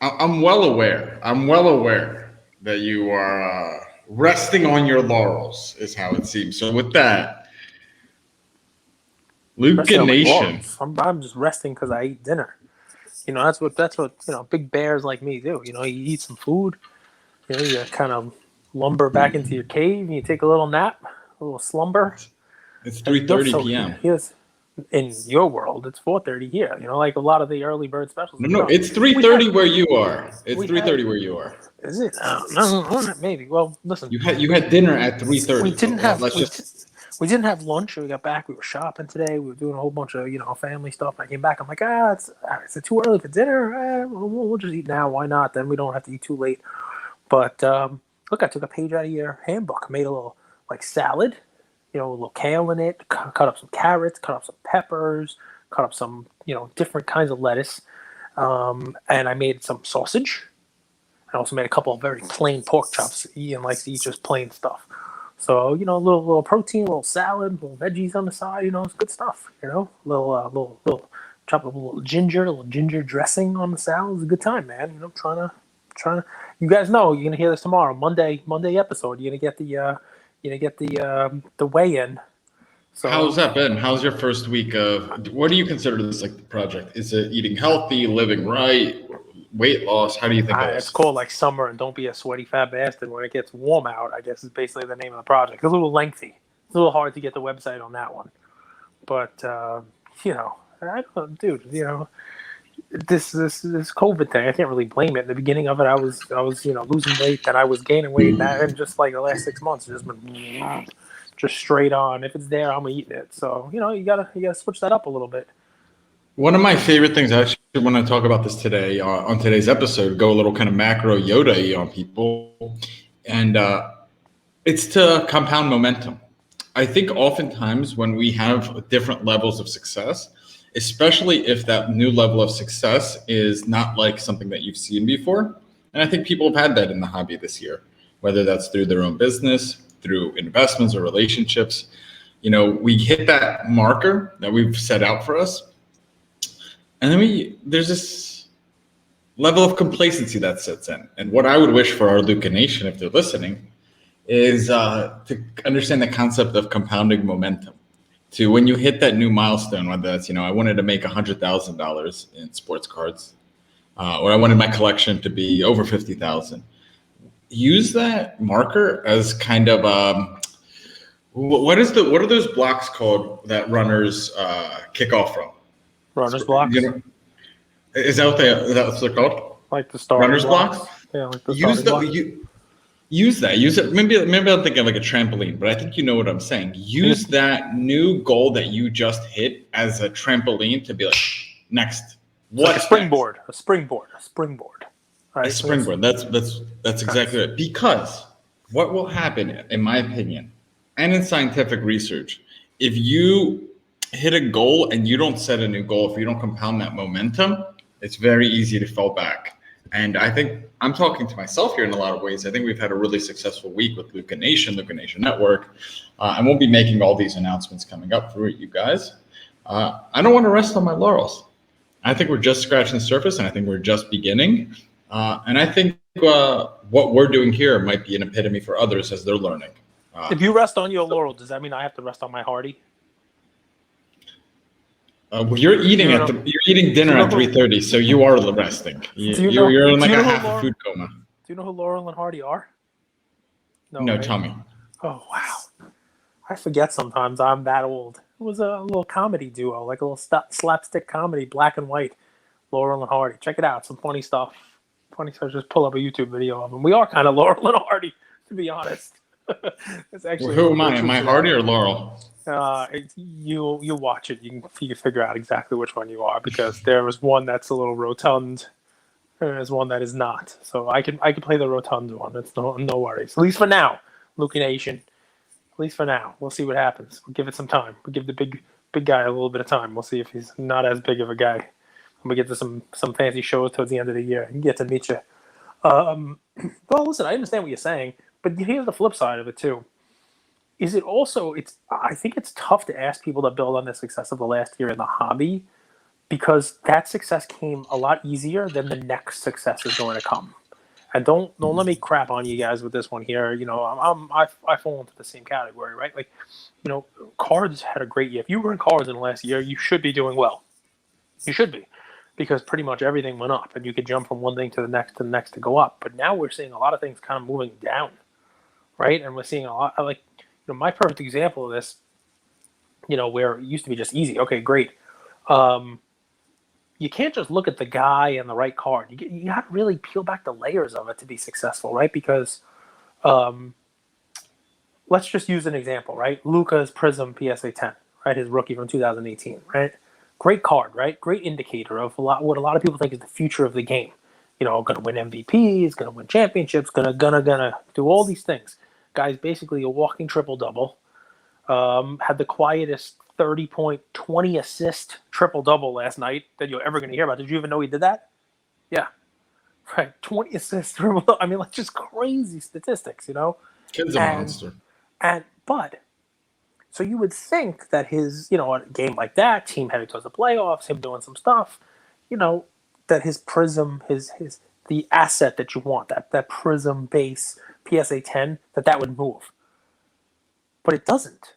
I'm well aware. I'm well aware that you are resting on your laurels, is how it seems. So with that, Luca Resting on my Nation. laurels. I'm just resting because I ate dinner. That's what big bears like me do. You eat some food. You kind of lumber back into your cave and you take a little nap, a little slumber, It's and you're 3:30 so p.m. yes. In your world, it's 4:30 here. Like a lot of the early bird specials No, are no, done. it's We had 3:30 where you are. It's we had 3:30 where you are. is it? No, maybe. Well, listen, You had we dinner at we 3:30. So didn't have let's just. we didn't have lunch. We got back. We were shopping today. We were doing a whole bunch of family stuff. I came back. I'm like, is it too early for dinner? We'll just eat now. Why not? Then we don't have to eat too late. But look, I took a page out of your handbook. Made a little like salad. A little kale in it. Cut up some carrots. Cut up some peppers. Cut up some different kinds of lettuce. And I made some sausage. I also made a couple of very plain pork chops. Ian likes to eat just plain stuff. So, a little protein, a little salad, little veggies on the side, it's good stuff, little chop up a little ginger dressing on the salad. It's a good time, man. Trying to, you guys know, you're going to hear this tomorrow, Monday episode. You're going to get the weigh in. How's So that been? How's your first week of? What do you consider this like the project? Is it eating healthy, living right, weight loss? How do you think of it's this? called like summer and don't be a sweaty fat bastard when it gets warm out. I guess is basically the name of the project. It's a little lengthy. It's a little hard to get the website on that one, but I don't know, dude. This COVID thing, I can't really blame it. In the beginning of it, I was losing weight, then I was gaining weight, and just like the last 6 months, it's just been just straight on. If it's there, I'm eating it. So you gotta switch that up a little bit. One of my favorite things, I actually want to talk about this today on today's episode, go a little kind of macro Yoda on people, and it's to compound momentum. I think oftentimes when we have different levels of success, especially if that new level of success is not like something that you've seen before, and I think people have had that in the hobby this year, whether that's through their own business, through investments or relationships. We hit that marker that we've set out for us, and then there's this level of complacency that sets in. And what I would wish for our Luca Nation, if they're listening, is to understand the concept of compounding momentum. To when you hit that new milestone, whether that's I wanted to make $100,000 in sports cards, or I wanted my collection to be over 50,000. Use that marker as kind of what are those blocks called that runners kick off from? Runners blocks, Is that what they're called? like the starting Runners blocks. blocks. Yeah, like the Use starting the blocks. use that. Use it. Maybe I'm thinking like a trampoline, but I think you know what I'm saying. Use that new goal that you just hit as a trampoline to be like next. Like a What's springboard, a springboard, a springboard. Right? next? A springboard. That's exactly right. Because what will happen, in my opinion, and in scientific research, if you hit a goal and you don't set a new goal, if you don't compound that momentum, it's very easy to fall back. And I think I'm talking to myself here in a lot of ways. I think we've had a really successful week with Luca Nation Network. And we'll be making all these announcements coming up through you guys. I don't want to rest on my laurels. I think we're just scratching the surface, and I think we're just beginning. And I think what we're doing here might be an epitome for others as they're learning. If you rest on your laurel, does that mean I have to rest on my Hardy? Well, you're eating dinner at 3:30, so you are resting. You're in like a half a food coma. Do you know who Laurel and Hardy are? No, right? tell me. Oh wow, I forget sometimes. I'm that old. It was a little comedy duo, like a little slapstick comedy, black and white. Laurel and Hardy. Check it out. Some funny stuff. Funny stuff. Just pull up a YouTube video of them. We are kind of Laurel and Hardy, to be honest. It's actually. Who am I? Am I Hardy or Laurel? You watch it. You can figure out exactly which one you are, because there is one that's a little rotund, and there's one that is not. So I can play the rotund one. It's no worries. At least for now, Luke Nation. At least for now, we'll see what happens. We'll give it some time. We'll give the big guy a little bit of time. We'll see if he's not as big of a guy. When we get to some fancy shows towards the end of the year, and get to meet you. Well, listen, I understand what you're saying, but here's the flip side of it too. Is it also? I think it's tough to ask people to build on the success of the last year in the hobby because that success came a lot easier than the next success is going to come. And don't let me crap on you guys with this one here. I fall into the same category, right? Like, Cards had a great year. If you were in Cards in the last year, you should be doing well. You should be, because pretty much everything went up, and you could jump from one thing to the next to go up. But now we're seeing a lot of things kind of moving down, right? And we're seeing a lot like, my perfect example of this, where it used to be just easy. Okay, great. You can't just look at the guy and the right card. You got to really peel back the layers of it to be successful, right? Because let's just use an example, right? Luka's Prism PSA 10, right? His rookie from 2018, right? Great card, right? Great indicator of what a lot of people think is the future of the game. Going to win MVPs, going to win championships, gonna do all these things. Guy's basically a walking triple double. Had the quietest 30-point, 20 assist triple double last night that you're ever going to hear about. Did you even know he did that? Yeah, right. 20 assists triple double. I mean, like, just crazy statistics, Kid's a monster. But so you would think that his, a game like that, team heading towards the playoffs, him doing some stuff, that his Prism, the asset that you want, that Prism base PSA 10, that would move. But it doesn't.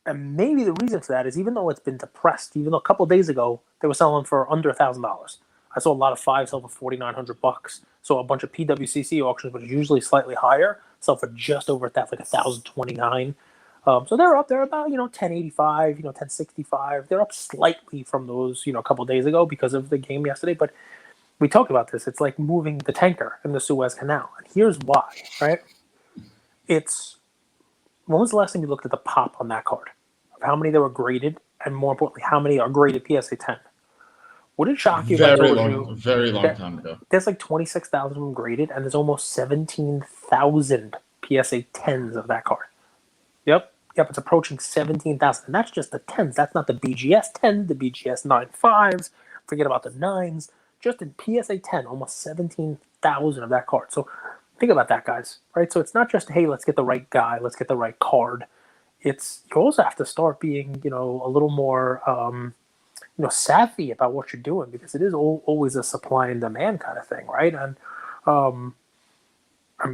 And maybe the reason for that is, even though it's been depressed, even though a couple of days ago they were selling for under $1,000. I saw a lot of 5 sell for $4,900. So a bunch of PWCC auctions, which is usually slightly higher, sell for just over that, like $1,029. So they're up. They're about 1085, 1065. They're up slightly from those a couple of days ago because of the game yesterday. But we talked about this. It's like moving the tanker in the Suez Canal, and here's why. Right? When was the last time you looked at the pop on that card? Of how many that were graded, and more importantly, how many are graded PSA 10? Would it shock you if I told you? Very long time ago. There's like 26,000 of them graded, and there's almost 17,000 PSA 10s of that card. Yep, it's approaching 17,000. And that's just the 10s. That's not the BGS 10s, the BGS 9.5s. Forget about the 9s. Just in PSA 10, almost 17,000 of that card. So think about that, guys. Right? So it's not just, hey, let's get the right guy, let's get the right card. You also have to start being, a little more, savvy about what you're doing, because it is always a supply and demand kind of thing, right? And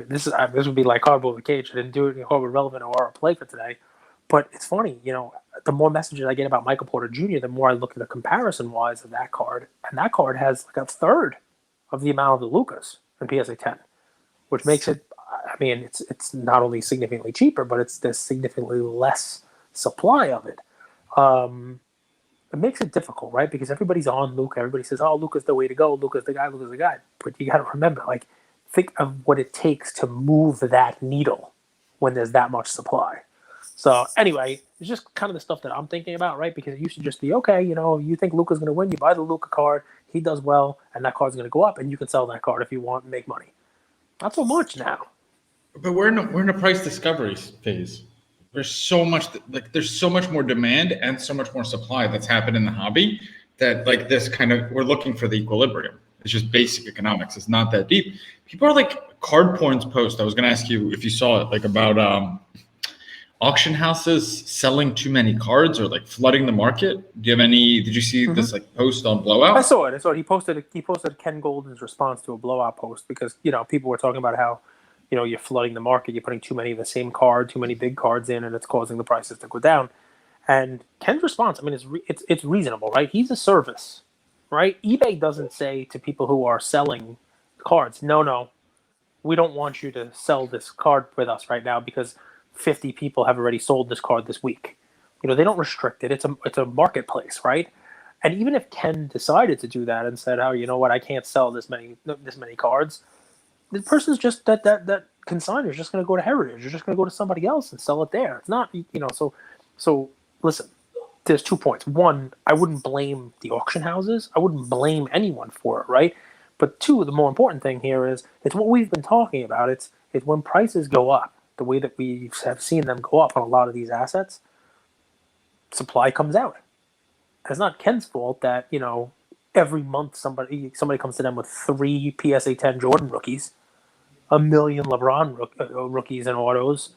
this would be like Hardball the Cage. I didn't do it in Hardball Relevant or our play for today, but it's funny, the more messages I get about Michael Porter Jr., the more I look at the comparison-wise of that card, and that card has like a third of the amount of the Lucas in PSA 10, which makes it, it's not only significantly cheaper, but there's significantly less supply of it. It makes it difficult, right? Because everybody's on Luka. Everybody says, "Oh, Luka's the way to go. Luka's the guy. Luka's the guy." But you got to remember, like, think of what it takes to move that needle when there's that much supply. So anyway, it's just kind of the stuff that I'm thinking about, right? Because it used to just be, okay, you think Luka's going to win, you buy the Luka card, he does well, and that card's going to go up, and you can sell that card if you want and make money. Not so much now. But we're in a price discovery phase. There's so much more demand and so much more supply that's happened in the hobby that, like, this we're looking for the equilibrium. It's just basic economics. It's not that deep. People are like, card porn's post. I was going to ask you if you saw it, like, about auction houses selling too many cards or like flooding the market. Did you see this like post on Blowout? I saw it. He posted Ken Golden's response to a Blowout post, because people were talking about how you're flooding the market, you're putting too many of the same card, too many big cards in, and it's causing the prices to go down. And Ken's response, it's reasonable, right? He's a service, right? eBay doesn't say to people who are selling cards, no, we don't want you to sell this card with us right now because 50 people have already sold this card this week. They don't restrict it. It's a marketplace, right? And even if Ken decided to do that and said, "Oh, you know what? I can't sell this many cards," the person's just that consignor is just going to go to Heritage. You're just going to go to somebody else and sell it there. It's not, So listen, there's 2 points. One, I wouldn't blame the auction houses. I wouldn't blame anyone for it, right? But two, the more important thing here is it's what we've been talking about. It's when prices go up, the way that we have seen them go up on a lot of these assets, supply comes out. And it's not Ken's fault that, every month somebody comes to them with 3 PSA 10 Jordan rookies, 1 million LeBron rookies and autos,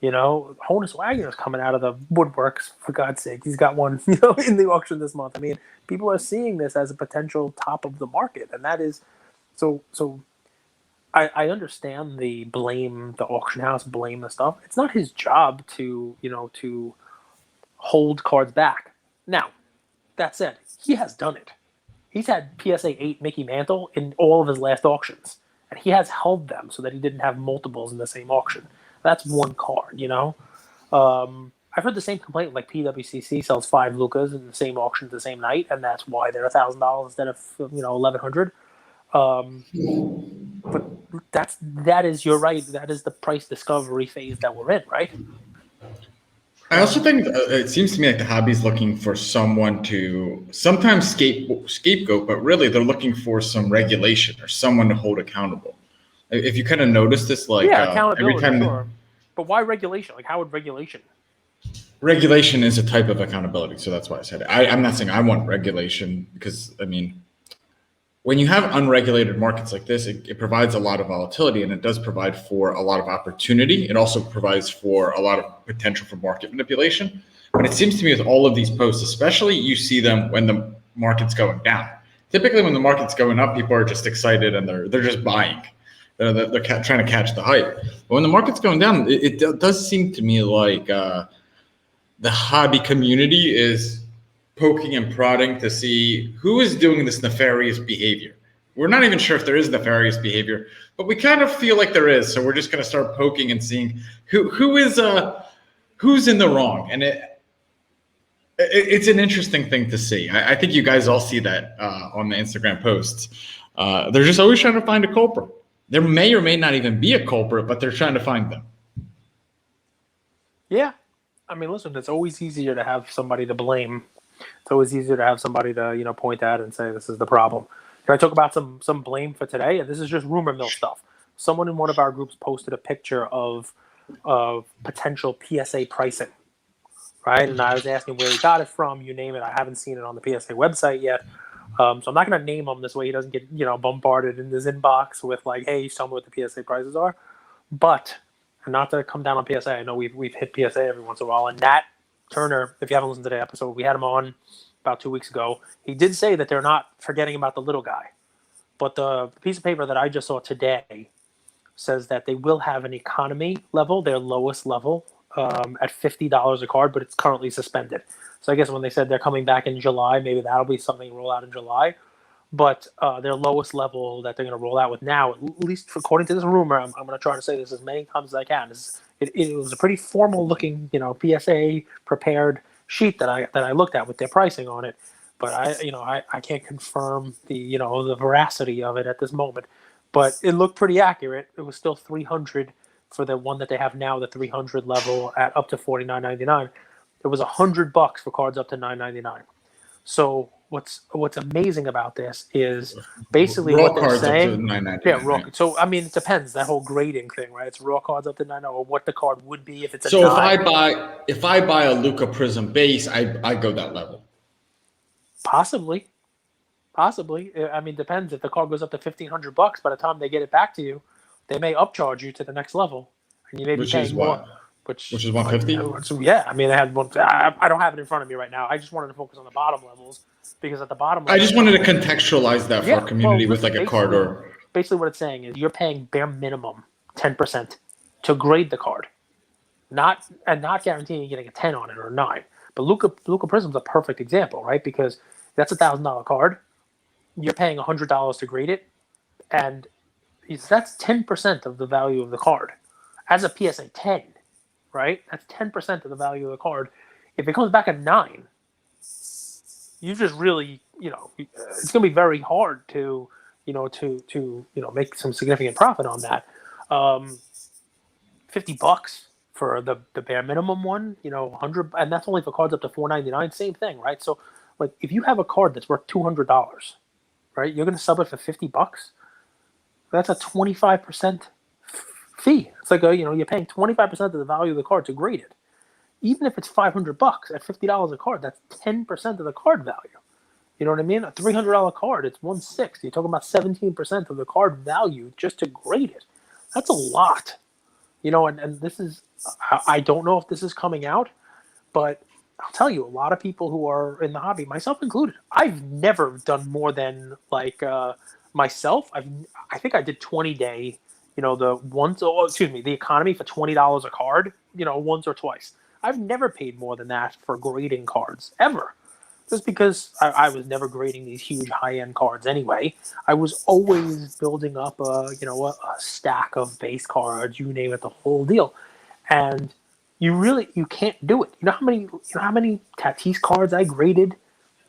You know, Honus Wagner's coming out of the woodworks, for God's sake. He's got one, in the auction this month. I mean, people are seeing this as a potential top of the market, and that is so. I understand the blame the auction house, blame the stuff. It's not his job to hold cards back. Now, that said, he has done it. He's had PSA 8 Mickey Mantle in all of his last auctions, and he has held them so that he didn't have multiples in the same auction. That's one card. I've heard the same complaint, like PWCC sells 5 Lucas in the same auction the same night, and that's why they're $1,000 instead of $1,100. But you're right. That is the price discovery phase that we're in, right? I also think it seems to me like the hobby's looking for someone to sometimes scapegoat, but really they're looking for some regulation or someone to hold accountable. If you kind of notice this, like accountability, every time sure. But why regulation? Like, how would regulation? Regulation is a type of accountability, so that's why I said it. I'm not saying I want regulation because I mean, when you have unregulated markets like this, it provides a lot of volatility, and it does provide for a lot of opportunity. It also provides for a lot of potential for market manipulation. But it seems to me with all of these posts, especially you see them when the market's going down. Typically, when the market's going up, people are just excited and they're just buying. They're trying to catch the hype. But when the market's going down, it does seem to me like the hobby community is poking and prodding to see who is doing this nefarious behavior. We're not even sure if there is nefarious behavior, but we kind of feel like there is. So we're just going to start poking and seeing who's in the wrong. And it's an interesting thing to see. I think you guys all see that on the Instagram posts. They're just always trying to find a culprit. There may or may not even be a culprit, but they're trying to find them. Yeah. I mean, listen, it's always easier to have somebody to blame. It's always easier to have somebody to, point at and say, this is the problem. Can I talk about some blame for today? And this is just rumor mill stuff. Someone in one of our groups posted a picture of potential PSA pricing, right? And I was asking where he got it from, you name it. I haven't seen it on the PSA website yet. So I'm not going to name him this way he doesn't get, bombarded in his inbox with like, hey, tell me what the PSA prices are. But, and not to come down on PSA, I know we've hit PSA every once in a while. And Nat Turner, if you haven't listened to the episode, we had him on about 2 weeks ago. He did say that they're not forgetting about the little guy. But the piece of paper that I just saw today says that they will have an economy level, their lowest level, at $50 a card, but it's currently suspended. So I guess when they said they're coming back in July, maybe that'll be something roll out in July. But their lowest level that they're going to roll out with now, at least according to this rumor, I'm going to try to say this as many times as I can. It was a pretty formal looking, PSA prepared sheet that I looked at with their pricing on it. But I can't confirm the the veracity of it at this moment. But it looked pretty accurate. It was still $300 for the one that they have now, the 300 level at up to $49.99. It was $100 for cards up to $9.99. So what's amazing about this is basically raw what they're cards saying. Up to $9.99. Yeah, raw. So I mean, it depends. That whole grading thing, right? It's raw cards up to $9, or what the card would be if it's a. So dime. if I buy a Luca Prism base, I go that level. Possibly. I mean, depends. If the card goes up to $1,500, by the time they get it back to you, they may upcharge you to the next level, and you may be paying more. Which is $150. Yeah, I mean, I had one. I don't have it in front of me right now. I just wanted to focus on the bottom levels because at the bottom. I just wanted to contextualize that for our community with like a card or. Basically, what it's saying is you're paying bare minimum 10% to grade the card, not guaranteeing you're getting a 10 on it or a 9. But Luca Prism's a perfect example, right? Because that's $1,000 card. You're paying $100 to grade it, and that's 10% of the value of the card. As a PSA 10. Right? That's 10% of the value of the card. If it comes back at 9, you just really, it's going to be very hard to, make some significant profit on that. $50 for the bare minimum one, 100, and that's only for cards up to $4.99. Same thing, right? So, like, if you have a card that's worth $200, right, you're going to sub it for $50. That's a 25% fee. It's like you're paying 25% of the value of the card to grade it. Even if it's $500 at $50 a card, that's 10% of the card value. You know what I mean? A $300 card, it's $160. You're talking about 17% of the card value just to grade it. That's a lot. And this is, I don't know if this is coming out, but I'll tell you, a lot of people who are in the hobby, myself included, I've never done more than myself. I think I did 20-day, the economy for $20 a card, once or twice. I've never paid more than that for grading cards ever. Just because I was never grading these huge high-end cards anyway. I was always building up a stack of base cards, you name it, the whole deal. And you can't do it. You know how many Tatis cards I graded?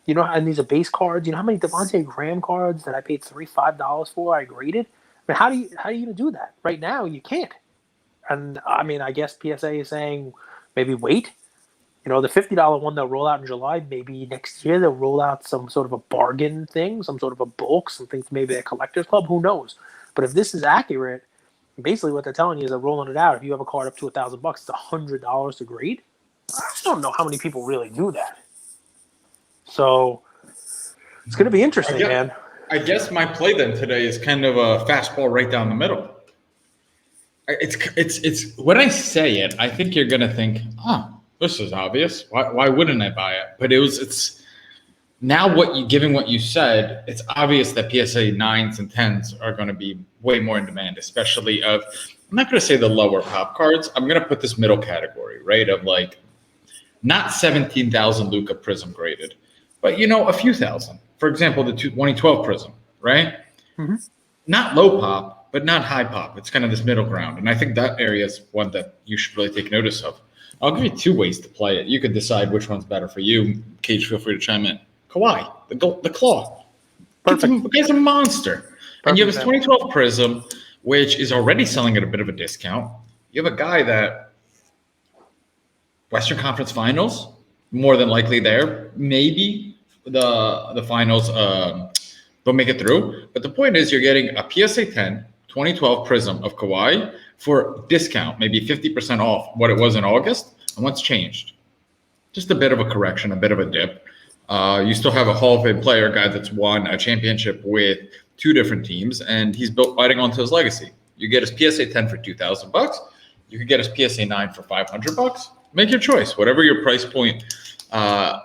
And these are base cards. You know how many Devontae Graham cards that I paid $3-5 for I graded? I mean, how are you gonna do that? Right now you can't. And I mean, I guess PSA is saying maybe wait. The $50 one they'll roll out in July. Maybe next year they'll roll out some sort of a bargain thing, some sort of a bulk, something maybe a collector's club. Who knows? But if this is accurate, basically what they're telling you is they're rolling it out. If you have a card up to $1,000, it's $100 to grade. I just don't know how many people really do that. So it's going to be interesting, man. I guess my play then today is kind of a fastball right down the middle. It's when I say it, I think you're going to think, this is obvious. Why wouldn't I buy it? But it's now given what you said, it's obvious that PSA 9s and 10s are going to be way more in demand, especially I'm not going to say the lower pop cards. I'm going to put this middle category, right? Of like not 17,000 Luka Prism graded, but a few thousand. For example, the 2012 Prism, right? Mm-hmm. Not low pop, but not high pop. It's kind of this middle ground. And I think that area is one that you should really take notice of. I'll give you two ways to play it. You could decide which one's better for you. Cage, feel free to chime in. Kawhi, the claw. The guy's a monster. Perfect. And you have his 2012 Prism, which is already selling at a bit of a discount. You have a guy that Western Conference Finals, more than likely there. Maybe the finals they'll make it through. But the point is you're getting a PSA 10 2012 Prism of Kawhi for discount, maybe 50% off what it was in August, and what's changed? Just a bit of a correction, a bit of a dip. You still have a Hall of Fame player, guy that's won a championship with two different teams, and he's built fighting onto his legacy. You get his PSA 10 for $2,000. You could get his PSA 9 for $500. Make your choice, whatever your price point. I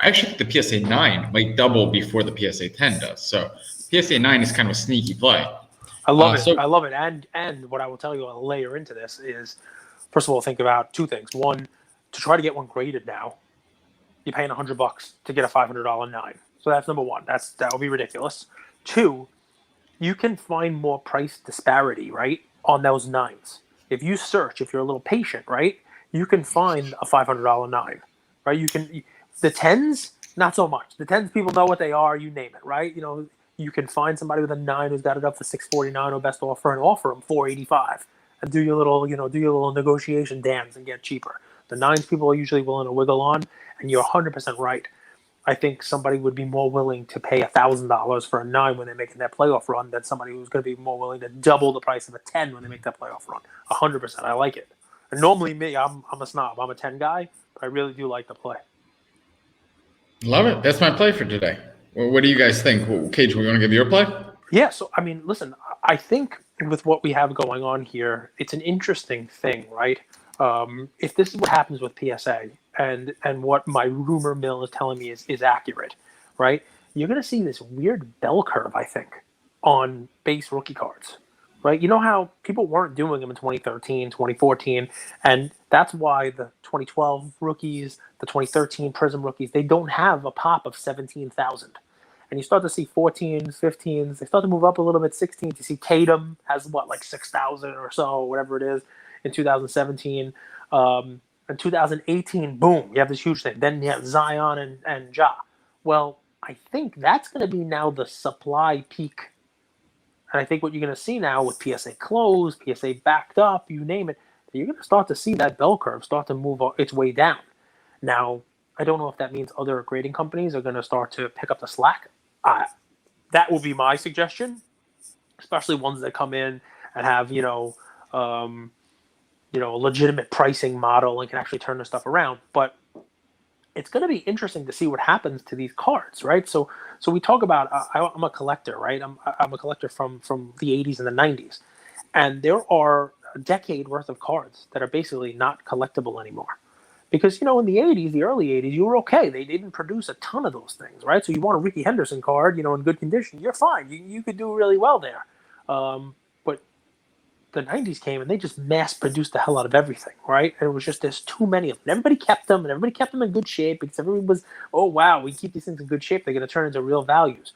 actually think the PSA 9 might double before the PSA 10 does. So PSA 9 is kind of a sneaky play. I love it. I love it. And what I will tell you, I'll layer into this is, first of all, think about two things. One, to try to get one graded now, you're paying $100 to get a $500 9. So that's number one. That would be ridiculous. Two, you can find more price disparity, right, on those 9s. If you search, if you're a little patient, right, you can find a $500 9, right? The 10s, not so much. The 10s, people know what they are. You name it, right? You can find somebody with a 9 who's got it up for $649 or best offer and offer them $485 and do your little negotiation dance and get cheaper. The 9s people are usually willing to wiggle on, and you're 100% right. I think somebody would be more willing to pay $1,000 for a 9 when they're making that playoff run than somebody who's going to be more willing to double the price of a 10 when they make that playoff run. 100%. I like it. And normally me, I'm a snob. I'm a 10 guy, but I really do like the play. Love it. That's my play for today. Well, what do you guys think? Cage, we want to give your play? Yeah, so, I mean, listen, I think with what we have going on here, it's an interesting thing, right? If this is what happens with PSA and what my rumor mill is telling me is accurate, right? You're going to see this weird bell curve, I think, on base rookie cards, right? You know how people weren't doing them in 2013, 2014, and that's why the 2012 rookies, the 2013 Prism rookies, they don't have a pop of 17,000. And you start to see 14s, 15s. They start to move up a little bit, 16s. You see Tatum has, like 6,000 or so, whatever it is, in 2017. In 2018, boom, you have this huge thing. Then you have Zion and Ja. Well, I think that's going to be now the supply peak. And I think what you're going to see now with PSA closed, PSA backed up, you name it, you're going to start to see that bell curve start to move its way down. Now, I don't know if that means other grading companies are going to start to pick up the slack. That will be my suggestion, especially ones that come in and have, a legitimate pricing model and can actually turn the stuff around. But it's going to be interesting to see what happens to these cards, right? So we talk about, I'm a collector, right? I'm a collector from the 80s and the 90s. And there are a decade worth of cards that are basically not collectible anymore. Because, in the 80s, the early 80s, you were okay. They didn't produce a ton of those things, right? So you want a Ricky Henderson card, in good condition, you're fine. You could do really well there. But the 90s came and they just mass produced the hell out of everything, right? And it was just, there's too many of them. And everybody kept them, and everybody kept them in good shape because everybody was, oh, wow, we keep these things in good shape. They're going to turn into real values.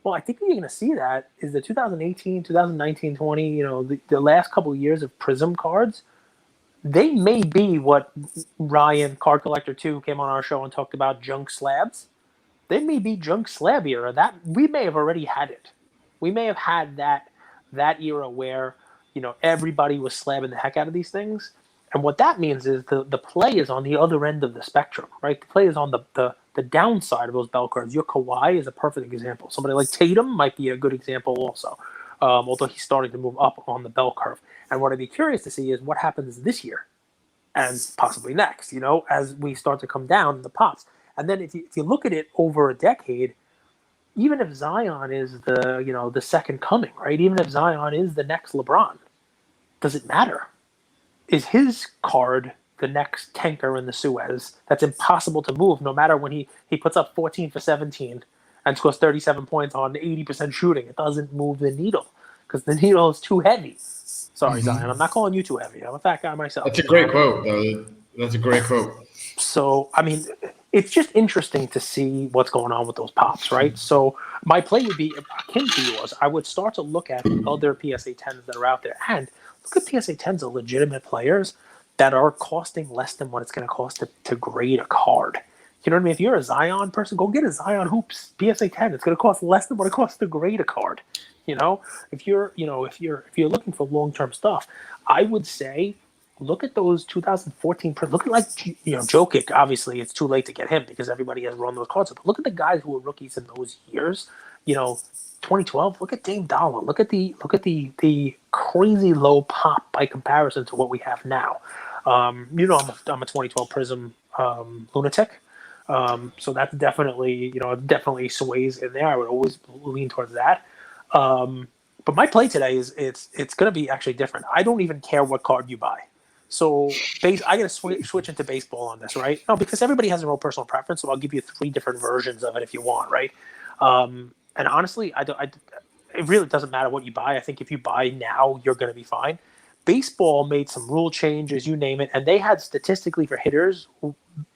Well, I think what you're going to see that is the 2018, 2019, 20, the last couple of years of Prism cards, they may be what Ryan, Card Collector 2, came on our show and talked about junk slabs. They may be junk slab era. That we may have already had it. We may have had that era where everybody was slabbing the heck out of these things. And what that means is the play is on the other end of the spectrum, right? The play is on the downside of those bell cards. Your Kawhi is a perfect example. Somebody like Tatum might be a good example also, although he's starting to move up on the bell curve. And what I'd be curious to see is what happens this year and possibly next, as we start to come down in the pops. And then if you look at it over a decade, even if Zion is the second coming, right? Even if Zion is the next LeBron, does it matter? Is his card the next tanker in the Suez that's impossible to move no matter when he puts up 14 for 17 and scores 37 points on 80% shooting? It doesn't move the needle because the needle is too heavy. Sorry, Zion. I'm not calling you too heavy. I'm a fat guy myself. That's a great quote, though. That's a great quote. So, I mean, it's just interesting to see what's going on with those pops, right? So my play would be akin to yours. I would start to look at the other PSA 10s that are out there and look at PSA 10s of legitimate players that are costing less than what it's going to cost to grade a card. You know what I mean? If you're a Zion person, go get a Zion Hoops PSA 10. It's going to cost less than what it costs to grade a card. If you're looking for long-term stuff, I would say look at those 2014. Look at Jokic. Obviously, it's too late to get him because everybody has run those cards. But look at the guys who were rookies in those years. 2012. Look at Dame Dollar. Look at the crazy low pop by comparison to what we have now. I'm a 2012 Prism lunatic. So that's definitely definitely sways in there. I would always lean towards that. But my play today is it's going to be actually different. I don't even care what card you buy. So I got to switch into baseball on this, right? No, because everybody has their own personal preference. So I'll give you 3 different versions of it if you want, right? And honestly, it really doesn't matter what you buy. I think if you buy now, you're going to be fine. Baseball made some rule changes, you name it, and they had statistically for hitters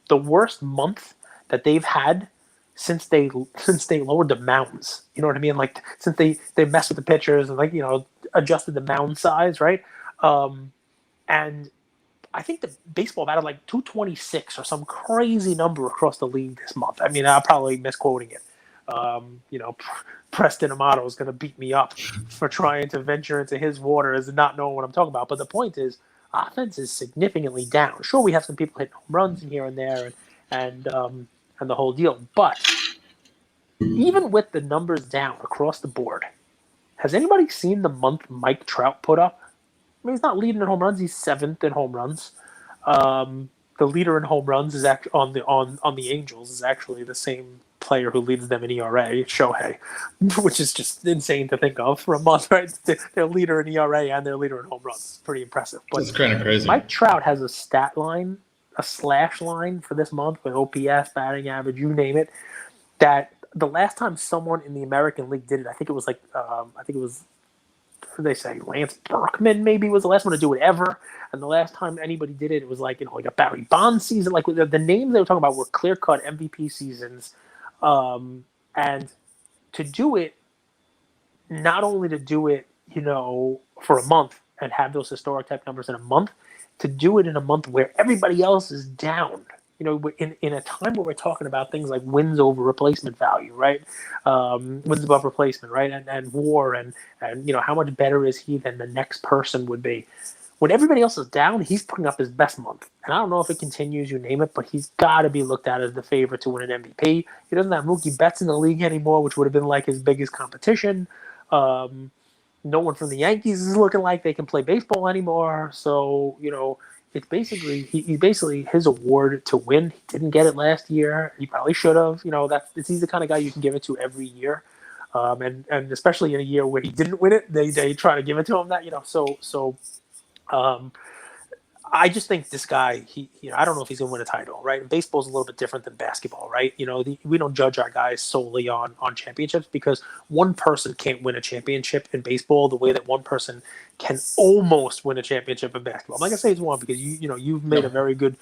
the worst month that they've had since they lowered the mounds. You know what I mean? Like since they messed with the pitchers and adjusted the mound size, right? And I think the baseball batted 226 or some crazy number across the league this month. I mean, I'm probably misquoting it. Preston Amato is going to beat me up for trying to venture into his waters and not knowing what I'm talking about. But the point is, offense is significantly down. Sure, we have some people hitting home runs in here and there, and the whole deal. But even with the numbers down across the board, has anybody seen the month Mike Trout put up? I mean, he's not leading in home runs. He's 7th in home runs. The leader in home runs is actually on the Angels is actually the same player who leads them in ERA, Shohei, which is just insane to think of for a month, right? Their leader in ERA and their leader in home runs. It's pretty impressive. But it's kind of crazy. Mike Trout has a stat line, a slash line for this month with OPS, batting average, you name it, that the last time someone in the American League did it, I think it was what did they say? Lance Berkman maybe was the last one to do it ever. And the last time anybody did it, it was like a Barry Bonds season. Like the names they were talking about were clear-cut MVP seasons. And to do it, not only to do it, for a month and have those historic type numbers in a month, to do it in a month where everybody else is down. In a time where we're talking about things like wins over replacement value, right? Wins above replacement, right? And WAR and how much better is he than the next person would be. When everybody else is down, he's putting up his best month. And I don't know if it continues, you name it, but he's got to be looked at as the favorite to win an MVP. He doesn't have Mookie Betts in the league anymore, which would have been like his biggest competition. No one from the Yankees is looking like they can play baseball anymore. So, it's basically his award to win. He didn't get it last year. He probably should have. He's the kind of guy you can give it to every year, and especially in a year where he didn't win it, they try to give it to him. So I just think this guy, I don't know if he's going to win a title, right? And baseball's a little bit different than basketball, right? We don't judge our guys solely on championships, because one person can't win a championship in baseball the way that one person can almost win a championship in basketball. I'm not going to say it's one, because you've made a very good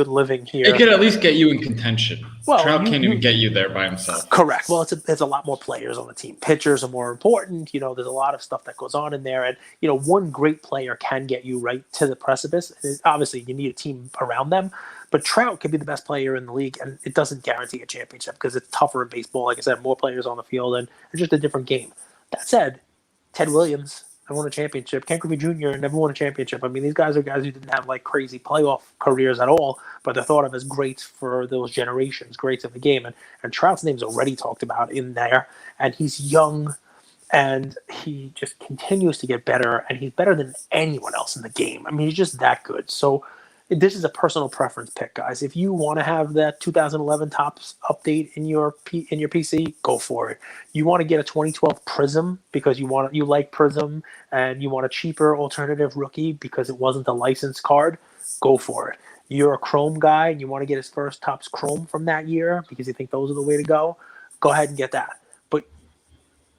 living here. It could at least get you in contention. Well, Trout can't even get you there by himself. Correct. Well, it's a lot more players on the team. Pitchers are more important. There's a lot of stuff that goes on in there. And, one great player can get you right to the precipice. And obviously, you need a team around them. But Trout could be the best player in the league, and it doesn't guarantee a championship, because it's tougher in baseball. Like I said, more players on the field, and it's just a different game. That said, Ted Williams never won a championship. Ken Griffey Jr. never won a championship. I mean, these guys are guys who didn't have like crazy playoff careers at all, but they're thought of as greats for those generations, greats of the game. And Trout's name's already talked about in there, and he's young, and he just continues to get better, and he's better than anyone else in the game. I mean, he's just that good. So this is a personal preference pick, guys. If you want to have that 2011 Topps update in your PC, go for it. You want to get a 2012 Prism because you like Prism, and you want a cheaper alternative rookie because it wasn't a licensed card, go for it. You're a Chrome guy and you want to get his first Topps Chrome from that year because you think those are the way to go ahead and get that. But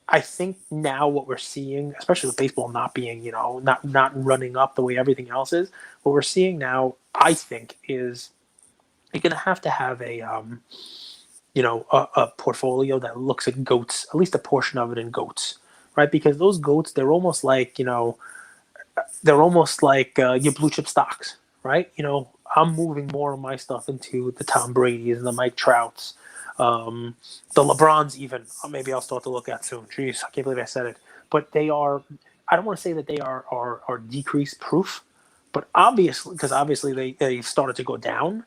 I think now what we're seeing, especially with baseball not being, not running up the way everything else is, what we're seeing now, I think, is you're going to have a portfolio that looks at GOATs, at least a portion of it in GOATs, right? Because those GOATs, they're almost like, your blue chip stocks, right? I'm moving more of my stuff into the Tom Brady's and the Mike Trouts, the LeBrons even. Maybe I'll start to look at soon. Jeez, I can't believe I said it. But they are, I don't want to say that they are decrease proof, but obviously they started to go down.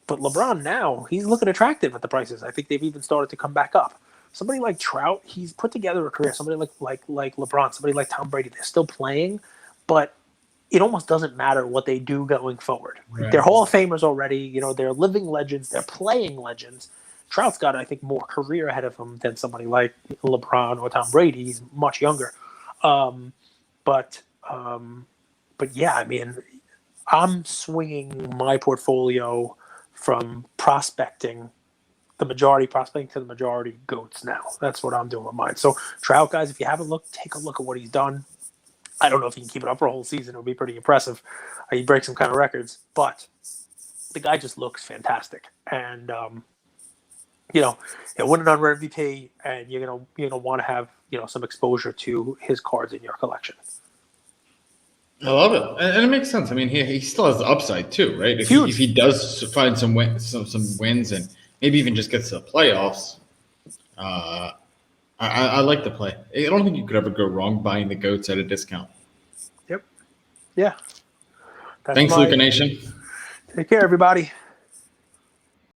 But LeBron now, he's looking attractive at the prices. I think they've even started to come back up. Somebody like Trout, he's put together a career. Somebody like LeBron, somebody like Tom Brady, they're still playing, but it almost doesn't matter what they do going forward. Right. They're Hall of Famers already. They're living legends. They're playing legends. Trout's got, I think, more career ahead of him than somebody like LeBron or Tom Brady. He's much younger. But yeah, I mean, I'm swinging my portfolio from prospecting to the majority GOATs now. That's what I'm doing with mine. So Trout, guys, if you haven't looked, take a look at what he's done. I don't know if he can keep it up for a whole season. It would be pretty impressive. He breaks some kind of records, but the guy just looks fantastic. And he'll win an unread MVP, and you're gonna want to have some exposure to his cards in your collection. I love it, and it makes sense. I mean, he still has the upside too, right? If he does find some wins and maybe even just gets to the playoffs, I like the play. I don't think you could ever go wrong buying the GOATs at a discount. Yep. Yeah. Thanks, Luca Nation. Take care, everybody.